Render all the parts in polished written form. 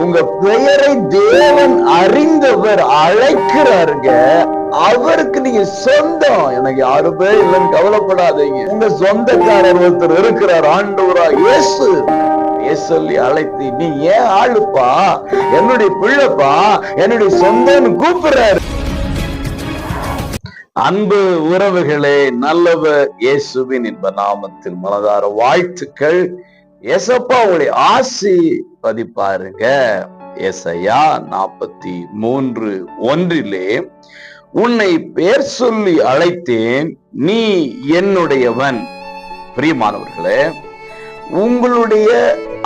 உங்க பெயரை தேவன் அறிந்தவர் அழைக்கிறாருங்க. அவருக்கு நீங்க சொந்தம். எனக்கு யாருமே இல்லைன்னு கவலைப்படாதீங்க. உங்க சொந்தக்காரர் ஒருத்தர் இருக்கிறார், ஆண்டவரா இயேசு. சொல்லி அழைத்து, நீ ஏன் ஆளுப்பா, என்னுடைய பிள்ளைப்பா, என்னுடைய சொந்தம் கூப்பிடுறாரு. அன்பு உறவுகளே, நல்லவர் இயேசுவின் இன்ப நாமத்தில் மனதார வாழ்த்துக்கள். ஏசப்பா உங்களை ஆசீர்வதிப்பாருங்க. ஏசாயா 43:1 உன்னை பேர் சொல்லி அழைத்தேன், நீ என்னுடையவன். பிரியமானவர்களே, உங்களுடைய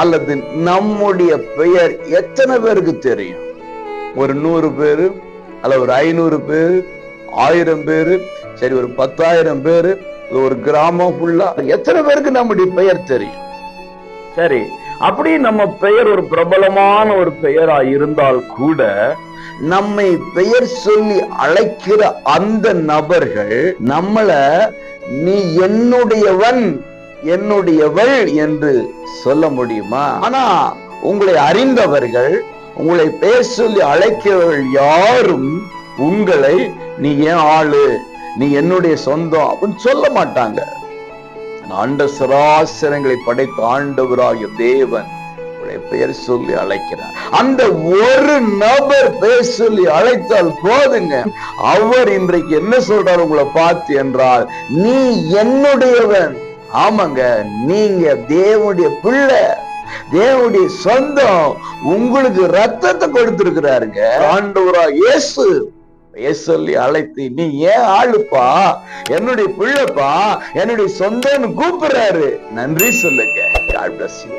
அல்லது நம்முடைய பெயர் எத்தனை பேருக்கு தெரியும்? ஒரு 100 பேரு அல்ல, ஒரு 500 பேரு, 1000 பேரு, சரி ஒரு 10,000 பேரு, ஒரு கிராமம் ஃபுல்லா எத்தனை பேருக்கு நம்முடைய பெயர் தெரியும்? சரி, அப்படி நம்ம பெயர் ஒரு பிரபலமான ஒரு பெயரா இருந்தால் கூட நம்மை பெயர் சொல்லி அழைக்கிற அந்த நபர்கள் நம்மள நீ என்னுடையவன், என்னுடையவள் என்று சொல்ல முடியுமா? ஆனா உங்களை அறிந்தவர்கள், உங்களை பெயர் சொல்லி அழைக்கிறவர்கள் யாரும் உங்களை நீ ஏன் ஆளு, நீ என்னுடைய சொந்தம் அப்படின்னு சொல்ல மாட்டாங்க. ஆண்ட சராசரங்களை படைத்த ஆண்டவராகிய தேவன் உங்களை பெயர் சொல்லி அழைக்கிறார். அந்த ஒரு நபர் பெயர் சொல்லி அழைத்தால் போதுங்க. அவர் இன்றைக்கு என்ன சொல்றார் உங்களை பார்த்து என்றால், நீ என்னுடையவன். ஆமாங்க, நீங்க தேவனுடைய பிள்ளை, தேவனுடைய சொந்தம். உங்களுக்கு ரத்தத்தை கொடுத்திருக்கிறாருங்க ஆண்டவரா இயேசு. சொல்லி அழைத்து, நீ ஏன் ஆளுப்பா, என்னுடைய பிள்ளைப்பா, என்னுடைய சொந்தம் கூப்பிடுறாரு. நன்றி சொல்லுங்க. God bless you.